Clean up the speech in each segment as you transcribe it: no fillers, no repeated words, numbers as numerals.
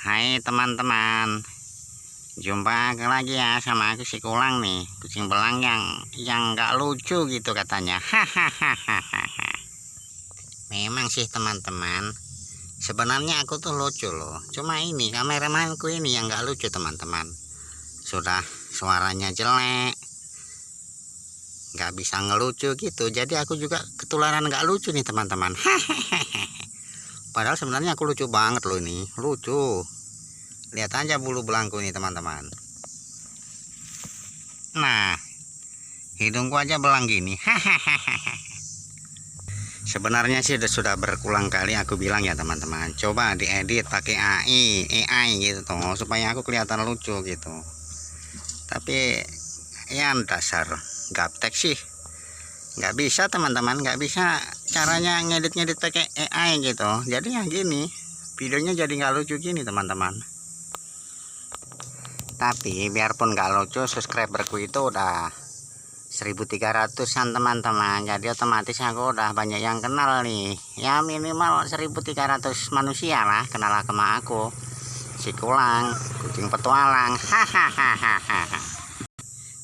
Hai teman-teman, jumpa lagi ya sama aku si Kulang nih, kucing belang yang nggak lucu gitu katanya. Hahaha. Memang sih teman-teman, sebenarnya aku tuh lucu loh. Cuma ini kameramanku ini yang nggak lucu teman-teman. Sudah suaranya jelek, nggak bisa ngelucu gitu. Jadi aku juga ketularan nggak lucu nih teman-teman. Padahal sebenarnya aku lucu banget loh ini, lucu. Lihat aja bulu belangku ini teman-teman. Nah, hidungku aja belang gini. Sebenarnya sih sudah berulang kali aku bilang ya teman-teman, coba diedit pakai AI gitu tuh, supaya aku kelihatan lucu gitu. Tapi ya dasar gaptek sih, nggak bisa teman-teman, nggak bisa caranya ngedit pakai AI gitu. Jadi ya gini, videonya jadi nggak lucu gini teman-teman. Tapi biarpun nggak lucu, subscriberku itu udah 1300-an teman-teman. Jadi otomatis aku udah banyak yang kenal nih. Ya minimal 1300 manusia lah kenal sama aku, si Kulang, kucing petualang. Hahaha.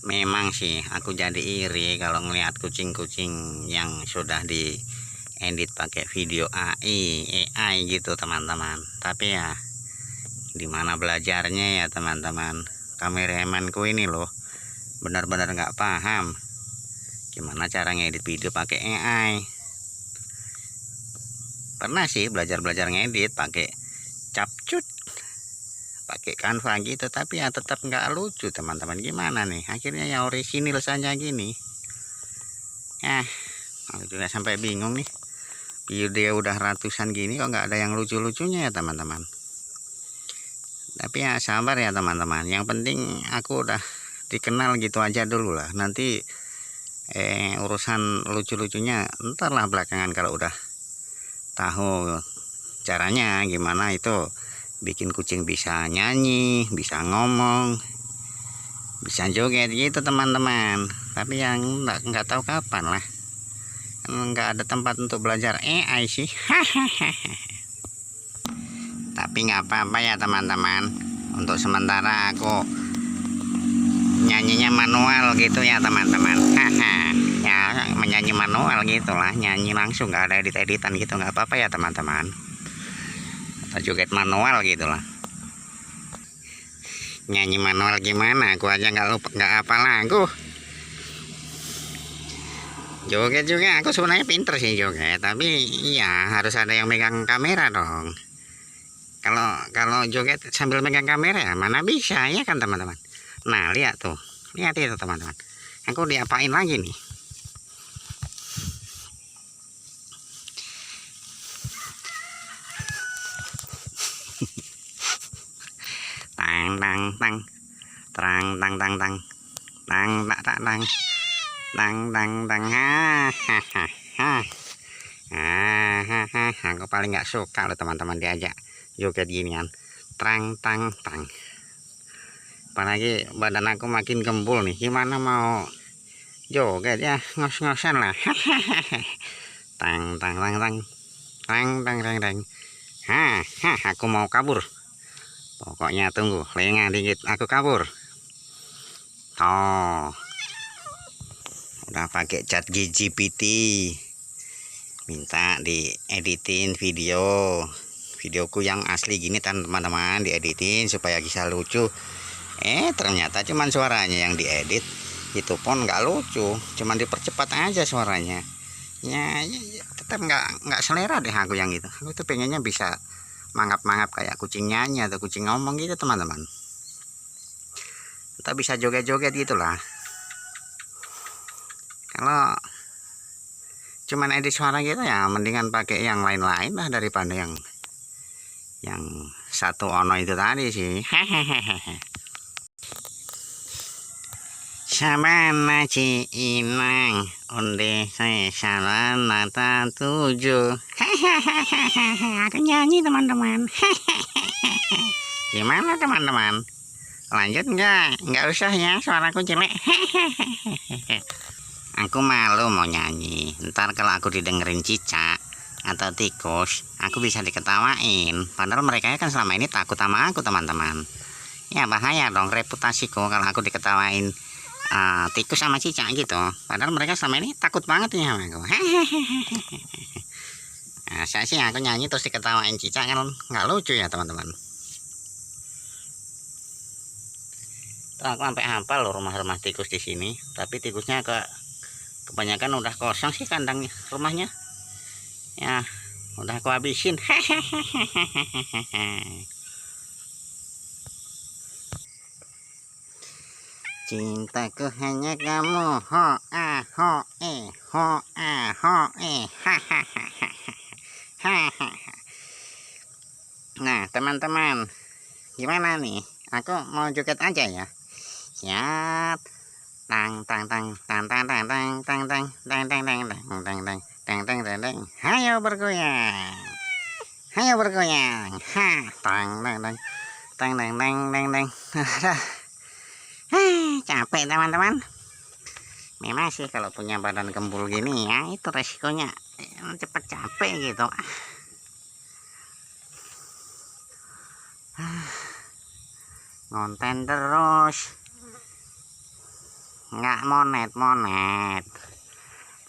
Memang sih aku jadi iri kalau ngeliat kucing-kucing yang sudah diedit pakai video AI gitu teman-teman. Tapi ya dimana belajarnya ya teman-teman. Kameramanku ini loh benar-benar nggak paham gimana cara ngedit video pakai AI. Pernah sih belajar ngedit pakai capcut, pakai Canva gitu, tapi ya tetap nggak lucu teman-teman. Gimana nih, akhirnya ya orisinil saja gini. Aku juga sampai bingung nih, video udah ratusan gini kok nggak ada yang lucu-lucunya ya teman-teman. Tapi ya sabar ya teman-teman, yang penting aku udah dikenal gitu aja dulu lah. Nanti urusan lucu-lucunya ntar lah belakangan, kalau udah tahu caranya gimana itu bikin kucing bisa nyanyi, bisa ngomong, bisa joget gitu teman-teman. Tapi yang nggak tahu kapan lah, nggak ada tempat untuk belajar AI sih. Tapi nggak apa-apa ya teman-teman, untuk sementara aku nyanyinya manual gitu ya teman-teman. Ya menyanyi manual gitulah, nyanyi langsung, nggak ada edit-editan gitu, nggak apa-apa ya teman-teman. Atau joget manual gitulah. Nyanyi manual gimana, aku aja nggak apa lagu. Joget juga aku sebenarnya pinter sih joget, tapi iya harus ada yang megang kamera dong. Kalau joget sambil megang kamera ya mana bisa ya kan teman-teman. Nah lihat itu teman-teman, aku diapain lagi nih. Tang tang tang terang tang tang tang tang tak tak tang tang tang tang. Aku paling nggak suka loh teman-teman diajak joget ginian, trang tang tang. Apalagi badan aku makin gembul nih, gimana mau joget ya, ngos-ngosan lah. Tang tang tang tang tang tang tang tang. Aku mau kabur. Pokoknya tunggu, lengah dikit aku kabur. Udah pakai chat GPT, minta dieditin videoku yang asli gini teman-teman, dieditin supaya bisa lucu. Ternyata cuman suaranya yang diedit, itu pun nggak lucu, cuman dipercepat aja suaranya. Ya tetap nggak selera deh aku yang itu. Aku tuh pengennya bisa mangap-mangap kayak kucing nyanyi atau kucing ngomong gitu teman-teman. Kita bisa joget-joget gitulah. Kalau cuman edit suara gitu ya mendingan pakai yang lain-lain lah daripada yang satu ono itu tadi sih. Sabana ci inang onde saya saran nata 7. Aku nyanyi teman-teman. Gimana teman-teman, lanjut nggak usah ya, suaraku jelek. Aku malu mau nyanyi, ntar kalau aku didengerin cicak atau tikus, aku bisa diketawain. Padahal mereka kan selama ini takut sama aku, teman-teman. Ya bahaya dong reputasiku kalau aku diketawain tikus sama cicak gitu. Padahal mereka selama ini takut banget nih sama aku. Nah, saya sih aku nyanyi terus diketawain cicak kan nggak lucu ya, teman-teman. Terus aku sampai hafal loh rumah-rumah tikus di sini. Tapi tikusnya kebanyakan udah kosong sih kandang rumahnya. Ya, udah aku habisin. Cintaku hanya kamu, ho ah ho ho Nah, teman-teman, gimana nih? Aku mau joget aja ya. Siap. Tang tang tang tang tang tang tang tang tang tang tang tang tang tang tang tang tang tang tang. Hayo bergoyang. Hayo bergoyang. Ha, tang tang tang tang tang tang tang tang. Capek teman-teman. Memang sih kalau punya badan gembul gini ya itu resikonya cepat capek gitu. Ngonten terus nggak monet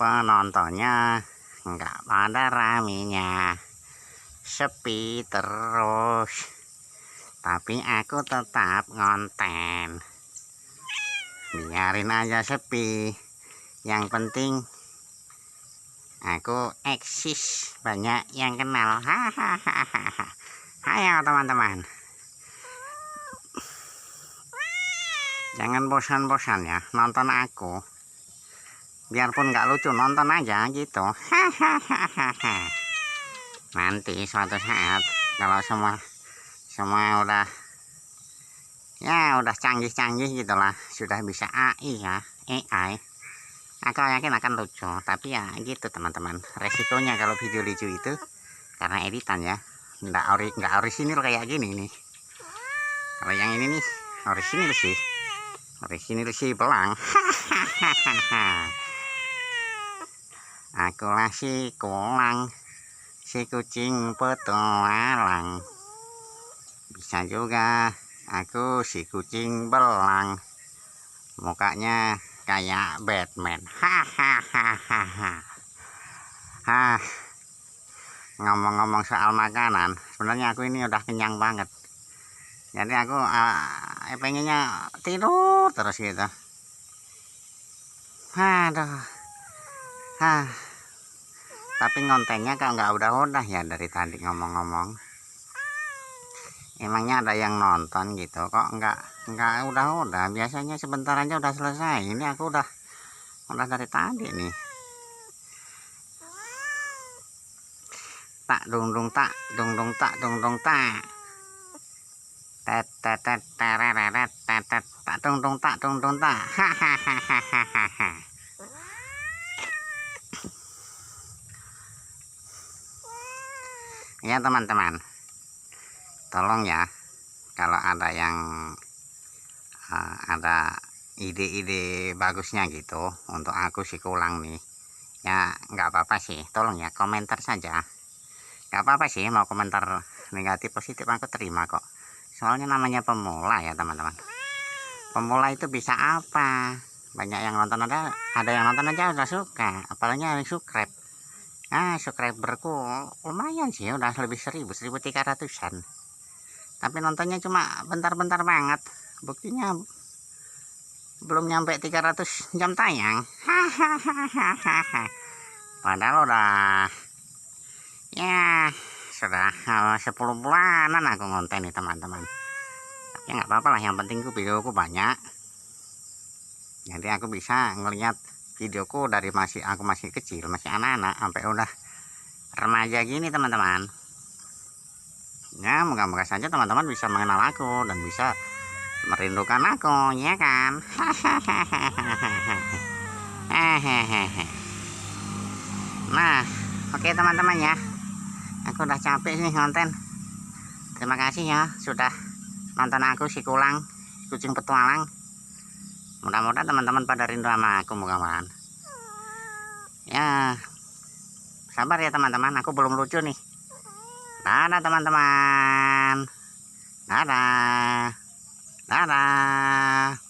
penontonnya nggak pada raminya, sepi terus, tapi aku tetap ngonten. Biarin aja sepi, yang penting aku eksis, banyak yang kenal. Hahaha. Ayo teman-teman, jangan bosan-bosan ya nonton aku. Biarpun nggak lucu, nonton aja gitu. Hahaha. Nanti suatu saat kalau semua udah canggih-canggih gitulah, sudah bisa AI ya, AI, aku yakin akan lucu. Tapi ya gitu teman-teman, resikonya kalau video lucu itu karena editan ya, nggak orisinil kayak gini nih. Kalau yang ini nih orisinil sih belang. Akulah si kulang, si kucing petualang, bisa juga aku si kucing belang, mukanya kayak Batman. Hahaha. Ngomong-ngomong soal makanan, sebenarnya aku ini udah kenyang banget. Jadi aku pengennya tidur terus gitu. Aduh. Tapi ngontennya kalau nggak udah ya dari tadi ngomong-ngomong. Emangnya ada yang nonton gitu kok nggak udah biasanya sebentar aja udah selesai. Ini aku udah dari tadi nih. Tak dung dung tak dung dung tak dung dung tak tet tet tet tereret tet tet tak dung dung tak dung dung tak. Hahaha. Ya teman-teman, tolong ya kalau ada yang ada ide-ide bagusnya gitu untuk aku si kulang nih ya, nggak apa-apa sih, tolong ya komentar saja, nggak apa-apa sih. Mau komentar negatif positif aku terima kok, soalnya namanya pemula ya teman-teman. Pemula itu bisa apa, banyak yang nonton, ada yang nonton aja udah suka, apalagi yang subscribe. Subscriberku lumayan sih, udah lebih 1300-an. Tapi nontonnya cuma bentar-bentar banget. Buktinya belum nyampe 300 jam tayang. Hahaha. Padahal udah ya sudah 10 bulanan aku ngonten nih teman-teman. Tapi nggak apa-apa lah, yang penting videoku banyak. Jadi aku bisa ngelihat videoku dari aku masih kecil, masih anak-anak, sampai udah remaja gini teman-teman. Ya moga-moga saja teman-teman bisa mengenal aku dan bisa merindukan aku, ya kan? Nah, oke teman-teman ya, aku udah capek nih ngonten. Terima kasih ya sudah nonton aku si kulang, kucing petualang. Mudah-mudahan teman-teman pada rindu sama aku, mudah-mudahan. Ya, Sabar ya teman-teman, aku belum lucu nih. Dadah teman-teman. Dadah. Dadah.